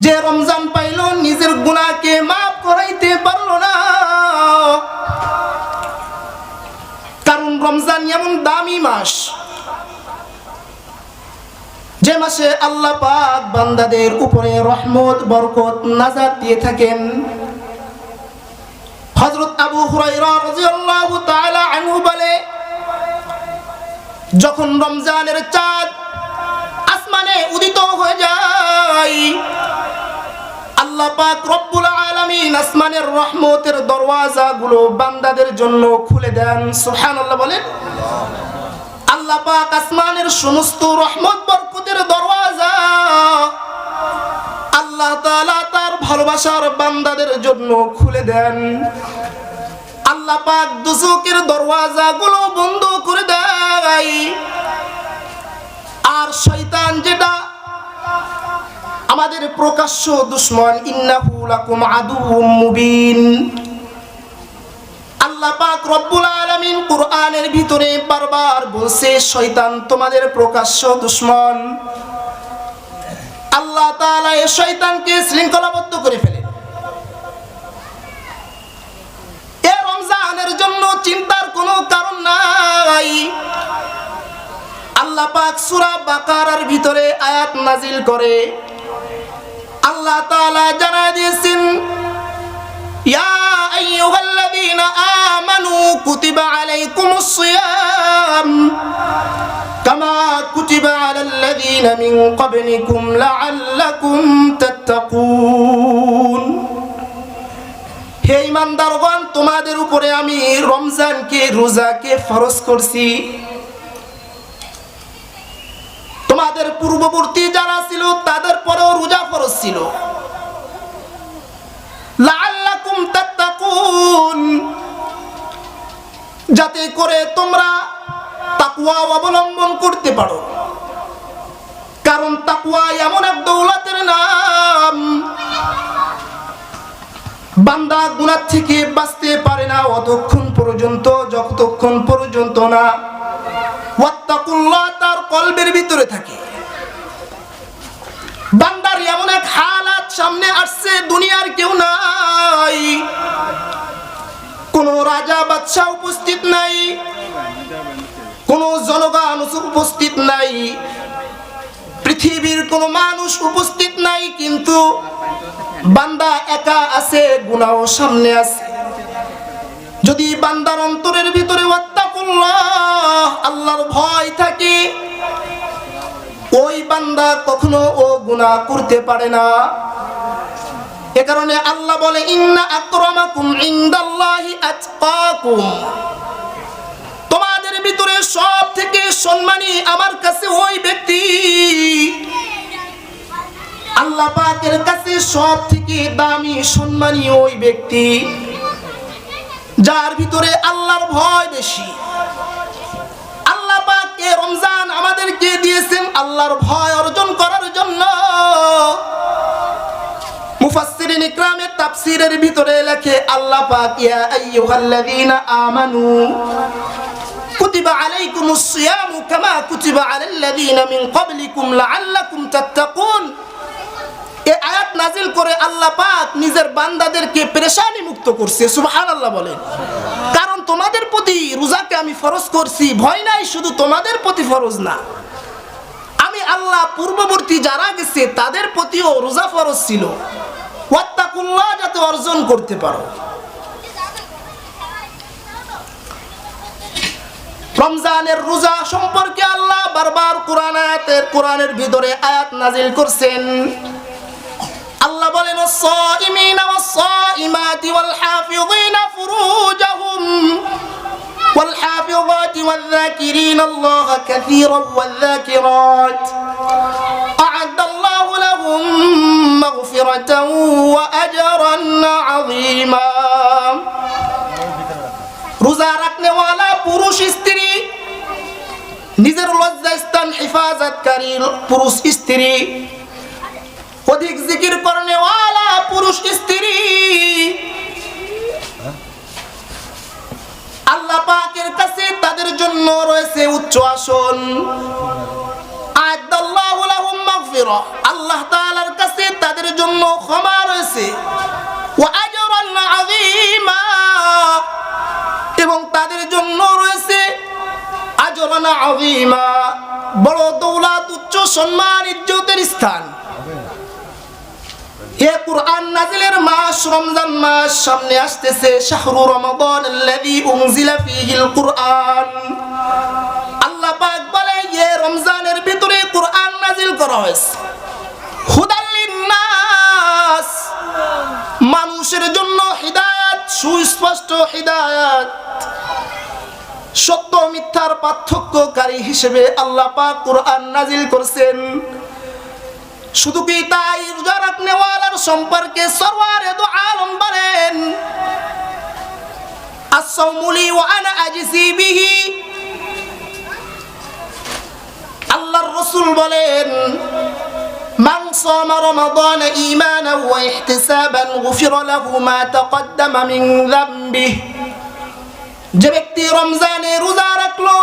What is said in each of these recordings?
যে রমজান পাইল নিজের গুনাহকে মাফ করাইতে পারল না, কারণ রমজান এমন দামি মাস যে মাসে আল্লাহ পাক বান্দাদের উপরে রহমত বরকত নাজাত দিয়ে থাকেন। হযরত আবু হুরায়রা রাদিয়াল্লাহু তাআলা আনহু বলে, যখন রমজানের চাঁদ আসমানে উদিত হয়ে যায়, আল্লাহ পাক রব্বুল আলামিন আসমানের রহমতের দরওয়াজাগুলো বান্দাদের জন্য খুলে দেন। সুবহানাল্লাহ বলেন। আল্লাহ পাক আসমানের সমস্ত রহমত বরকতের দরওয়াজা আল্লাহ তাআলা তার ভালোবাসার বান্দাদের জন্য খুলে দেন। আল্লাহ পাক দুজকের দরওয়াজাগুলো বন্ধ করে দেয়। আর শয়তান যেটা আমাদের প্রকাশ্য দুশমন, ইন্নাহু লাকুম আদুউম মুবিন, আল্লাহ পাক রব্বুল আলামিন কুরআনের ভিতরে বারবার বলছে শয়তান তোমাদের প্রকাশ্য দুশমন। আল্লাহ তাআলা এই শয়তানকে শৃঙ্খলাবদ্ধ করে ফেলেন। এই রমজানের জন্য চিন্তার কোনো কারণ নাই। আল্লাহ পাক সূরা বাকারার ভিতরে আয়াত নাজিল করে আল্লাহ তাআলা জানায় দিয়েছেন, ইয়া আইয়ুহাল্লাযীনা আমানু কুতিবা আলাইকুমুস সিয়াম কামা কুতিবা আলাল্লাযীনা মিন ক্বাবলিকুম লাআল্লাকুম তাত্তাকুন। হে ঈমানদারগণ, তোমাদের উপরে আমি রমজানকে রোজাকে ফরজ করছি। তোমাদের পূর্ববর্তী যারা ছিল তাদের পরেও রোজা ফরজ ছিল। লাআল্লাকুম তাত্তাকুন, যাতে করে তোমরা তাকওয়া অবলম্বন করতে পারো। কারণ তাকওয়া এমন এক দৌলতের নাম, বান্দা গুনাহ থেকে বাঁচতে পারে না যতক্ষণ পর্যন্ত না ওয়াত্তাকুল্লাহ তার কলবের ভিতরে থাকে। বান্দার এমন এক হালাত সামনে আসছে, দুনিয়ার কেউ নাই, কোন রাজা বাদশা উপস্থিত নাই, কোন জনগণ উপস্থিত নাই, পৃথিবীর কোন মানুষ উপস্থিত নাই, কিন্তু বান্দা একা আছে, গুনাহ সামনে আছে। যদি বান্দার অন্তরের ভিতরে ওয়াত্তাকুল্লাহ আল্লাহর ভয় থাকে, ওই বান্দা কখনো ও গুনাহ করতে পারে না। এ কারণে আল্লাহ বলে, ইন্না আকরামাকুম ইনদাল্লাহি আতকাকুম, তোমাদের ভিতরে সব থেকে সম্মানী আমার কাছে ওই ব্যক্তি, আল্লাহ পাকের কাছে সব থেকে দামি সম্মানী ওই ব্যক্তি যার ভিতরে আল্লাহর ভয় বেশি। আল্লাহ পাক এই রমজান আমাদেরকে দিয়েছেন আল্লাহর ভয় অর্জন করার জন্য। মুফাসসিরিন ইকরামের তাফসীরের ভিতরে লেখে আল্লাহ পাক, ইয়া আইয়ুহাল্লাযীনা আমানু কুতিবা আলাইকুমুস সিয়ামু কামা কুতিবা আলাল্লাযীনা মিন ক্বাবলিকুম লাআল্লাকুম তাত্তাকুন। এই আয়াত নাজিল করে আল্লাহ পাক নিজের বান্দাদেরকে পেরেশানি মুক্ত করছে। সুবহানাল্লাহ বলেন। কারণ তোমাদের প্রতি রোজাকে আমি ফরজ করছি, ভয় নাই, শুধু তোমাদের প্রতি ফরজ না, আমি আল্লাহ পূর্ববর্তী যারা গেছে তাদের প্রতিও রোজা ফরজ ছিল, ওয়াত্তাকুল্লাহ যাতে অর্জন করতে পারো। রমজানের রোজা সম্পর্কে আল্লাহ বারবার কোরআনের ভিতরে আয়াত নাজিল করছেন। আল্লাহ বলেন, আস-সাইমিনা ওয়াস-সাইমাতি ওয়াল-হাফিযিনা ফুরুজাহুম ওয়াল-হাফিযাতি ওয়াল-যাকিরিনা আল্লাহা কাসীরান ওয়াল-যাকিরাত আ'আদাল্লাহু লাহুম মাগফিরাতান ওয়া আজরান আযীমা। রোজা রাখনেওয়ালা পুরুষ স্ত্রী, নিজের লজ্জাস্থান হিফাজতকারী পুরুষ স্ত্রী, অধিক জিকির করনেওয়ালা পুরুষ স্ত্রী, আল্লাহ পাকের কাছে তাদের জন্য রয়েছে উচ্চ আসন। আ'আদাল্লাহু লাহুম মাগফিরা, আল্লাহ তাআলার কাছে তাদের জন্য জন্য ক্ষমা রয়েছে, ওয়া আজরান আযীমা, এবং তাদের জন্য রয়েছে আজরান আযীমা, বড় দৌলত, উচ্চ সম্মান, ইজ্জতের স্থান। এ কুরআন নাজিলের মাস রমজান মাস সামনে আসতেছে। শাহরু রমাদান আল্লাযী উনজিলা ফীহিল কুরআন। আল্লাহ পাক বলে এই রমজানের ভিতরে কুরআন নাজিল করা হয়েছে। হুদাল লিন্নাস, মানুষের জন্য হিদায়াত, সুস্পষ্ট হিদায়াত। সত্য মিথ্যার পার্থক্যকারী হিসেবে আল্লাহ পাক কুরআন নাজিল করেছেন। শুধু কি তাই, রোজা রাখনেওয়ালার সম্পর্কে সরওয়ারে দু আলম বলেন, আস-সাওমু লি ওয়া আনা আজজি বিহি। আল্লাহর রাসূল বলেন, মান সামা রমাদান ঈমানান ওয়া ইহতিসাবান গুফিরা লাহু মা তাকদ্দামা মিন যামবিহি। যে ব্যক্তি রমজানে রোজা রাখলো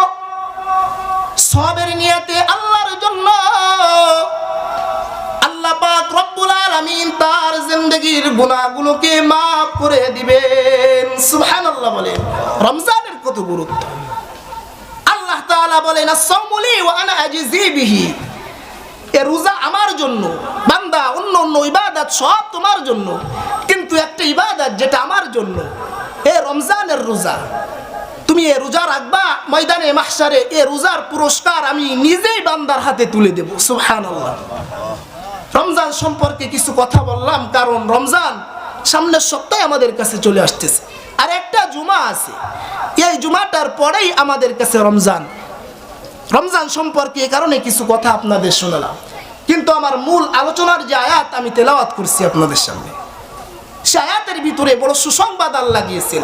সওয়াবের নিয়তে আল্লাহর জন্য, আল্লাহ পাক রব্বুল আলামিন তার জিন্দেগীর গুনাহগুলোকে maaf করে দিবেন। সুবহানাল্লাহ বলেন। রমজানের কত গুরুত্ব। আল্লাহ তাআলা বলেন, আস-সাওমু লি ওয়া আনা আজজি বিহি। এই রোজা আমার জন্য। বান্দা, অন্য অন্য ইবাদত সব তোমার জন্য, কিন্তু একটা ইবাদত যেটা আমার জন্য, এই রমজানের রোজা। তুমি এই রোজা রাখবা, ময়দানে মাহশারে এই রোজার পুরস্কার আমি নিজেই বান্দার হাতে তুলে দেব। সুবহানাল্লাহ। রমজান সম্পর্কে কিছু কথা বললাম, কারণ রমজান সামনের সপ্তাহে আমাদের কাছে চলে আসতেছে। আর একটা জুমা আছে, এই জুমাটার পরেই আমাদের কাছে রমজান। রমজান সম্পর্কে এই কারণে কিছু কথা আপনাদের শোনালাম, কিন্তু আমার মূল আলোচনার যে আয়াত আমি তেলাওয়াত করছি আপনাদের সামনে, সে আয়াতের ভিতরে বড় সুসংবাদ আল্লাহ দিয়েছেন।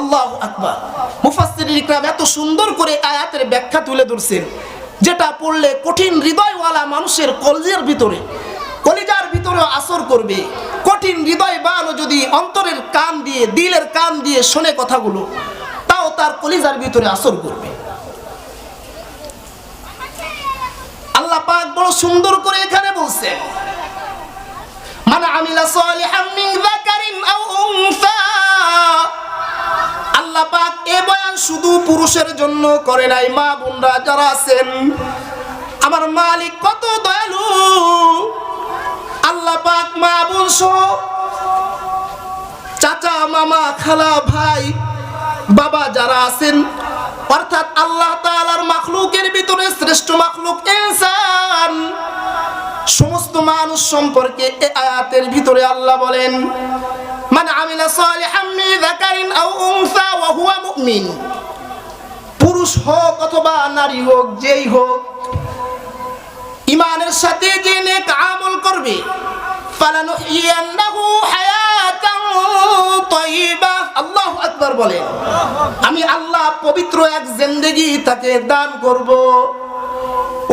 আল্লাহু আকবার। মুফাসসিরিন ইকরাম এত সুন্দর করে আয়াতের ব্যাখ্যা তুলে ধরছেন, যেটা পড়লে কঠিন হৃদয়ওয়ালা মানুষের কলিজার ভিতরে আসর করবে। কঠিন হৃদয়বানও যদি অন্তরের কান দিয়ে, দিলের কান দিয়ে শোনে কথাগুলো, তাও তার কলিজার ভিতরে আসর করবে। আল্লাহ পাক বড় সুন্দর করে এখানে বলছেন, মান আমিলা সালিহাম মিন যাকারিন আও উনসা। আল্লাহ পাক এই বয়ান শুধু পুরুষের জন্য করে নাই। মা বোনরা যারা আছেন, আমার মালিক কত দয়ালু। আল্লাহ পাক মা বোন সহ, চাচা, মামা, খালা, ভাই, বাবা যারা আছেন, অর্থাৎ আল্লাহ তাআলার মাখলুকের ভিতরে শ্রেষ্ঠ মাখলুক ইনসান, সমস্ত মানুষ সম্পর্কে এই আয়াতের ভিতরে আল্লাহ বলেন, মান আমিলা সালিহাম মিন যাকারিন আও উনসা ওয়া হুয়া মুমিন। পুরুষ হোক অথবা নারী হোক, যেই হোক, ঈমানের সাথে যে নেক আমল করবে, ফালানুহইয়ান্নাহু হায়াতান তাইয়্যিবা। আল্লাহু আকবার বলেন। আমি আল্লাহ পবিত্র এক জিন্দেগি তাকে দান করব।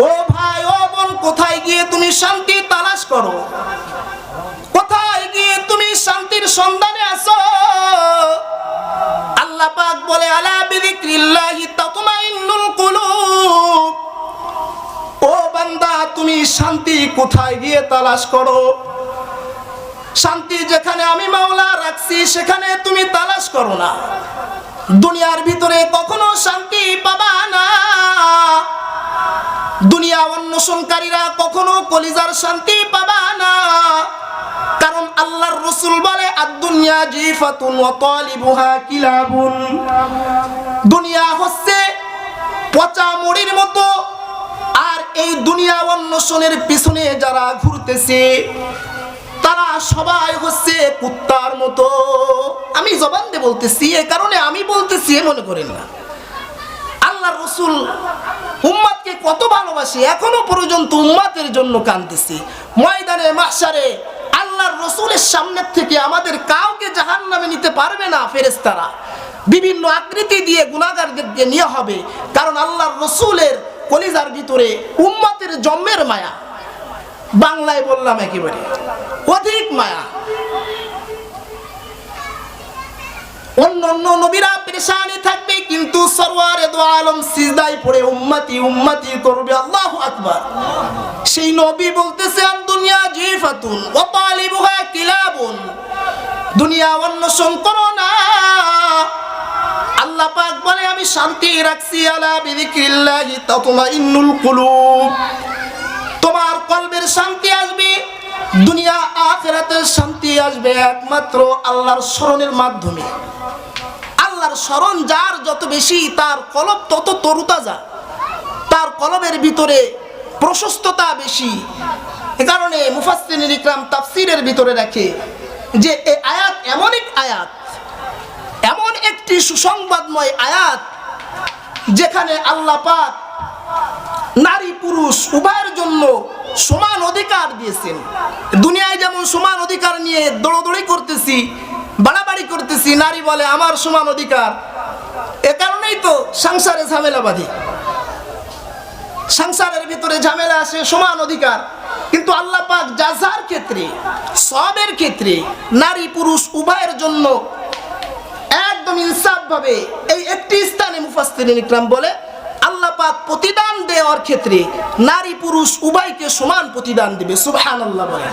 ও ভাই, ও বোন, কোথায় গিয়ে তুমি শান্তি তালাশ করো? কোথায় গিয়ে তুমি শান্তির সন্ধানে আসো? আল্লাহ পাক বলে, আলা বিযিকরিল্লাহি তাতমাইন্নুল কুলুব। ও বান্দা, তুমি শান্তি কোথায় গিয়ে তালাশ করো? শান্তি যেখানে আমি মাওলা রাখছি সেখানে তুমি তালাশ করো না। দুনিয়ার ভিতরে কখনো শান্তি পাবা না। দুনিয়া অন্বেষণকারীরা কখনো কলিজার শান্তি পাবা না, কারণ আল্লাহর রাসূল বলে, আদ-দুনিয়া জিফাতুন ওয়া তালিবুহা কিলাবুন। দুনিয়া হচ্ছে পচা মুড়ির মতো, আর এই দুনিয়া অন্বেষণের পিছনে যারা ঘুরতেছে তারা সবাই হচ্ছে কুত্তার মতো। আমি জবান দিয়ে বলতেছি, এই কারণে আমি বলতেছি মনে করেন না। আল্লাহর রাসূল উম্মতকে কত ভালোবাসে, এখনো পর্যন্ত উম্মতের জন্য কাঁদতেছি। ময়দানে মাহশারে আল্লাহর রাসূলের সামনে থেকে আমাদের কাউকে জাহান্নামে নিতে পারবে না ফেরেশতারা। বিভিন্ন আকৃতি দিয়ে গুনাহগারদেরকে নিয়ে হবে, কারণ আল্লাহর রাসূলের কলিজার ভিতরে উম্মতের জন্মের মায়া। বাংলায় বললাম একেবারে অধিক মায়া। অন্যান্য নবীরা পেরেশানি থাকবে, কিন্তু সরওয়ারে দু আলম সিজদায় পড়ে উম্মতি উম্মতি করবে। আল্লাহু আকবার। সেই নবী বলতেছেন দুনিয়া জিফাতুন ওয়া তালিবুহা কিলাবুন, দুনিয়া অন্বেষণ করো না। আল্লাহ পাক বলে আমি শান্তি রাখছি, আলা বিযিক্রিল্লাহি তাতমাইন্নুল কুলুব, তোমার কলবের শান্তি আসবে, দুনিয়া আখিরাতের শান্তি আসবে একমাত্র আল্লাহর স্মরণের মাধ্যমে। আল্লাহর স্মরণ যার যত বেশি, তার কলব তত তরুতাজা, তার কলবের ভিতরে প্রশস্ততা বেশি। এ কারণে মুফাসসিরিন ইকরাম তাফসীরের ভিতরে রাখে যে এই আয়াত এমন এক আয়াত, এমন একটি সুসংবাদময় আয়াত, যেখানে আল্লাহ পাক নারী পুরুষ উভয়ের জন্য সমান অধিকার দিয়েছেন। দুনিয়ায় যেমন সমান অধিকার নিয়ে দৌড়দৌড়ি করতেছি, বাড়াবাড়ি করতেছি, নারী বলে আমার সমান অধিকার, এ কারণেই তো সংসারে ঝামেলা বাঁধে, সংসারের ভিতরে ঝামেলা আসে, সমান অধিকার। কিন্তু আল্লাহ পাক জাযার ক্ষেত্রে, সওয়াবের ক্ষেত্রে নারী পুরুষ উভয়ের জন্য একদম ইনসাফ ভাবে এই একটি স্থানে মুফাসসিরিন ইকরাম বলে আল্লাহ পাক প্রতিদান দেওয়ার ক্ষেত্রে নারী পুরুষ উভয়কে সমান প্রতিদান দিবে। সুবহানাল্লাহ বলে।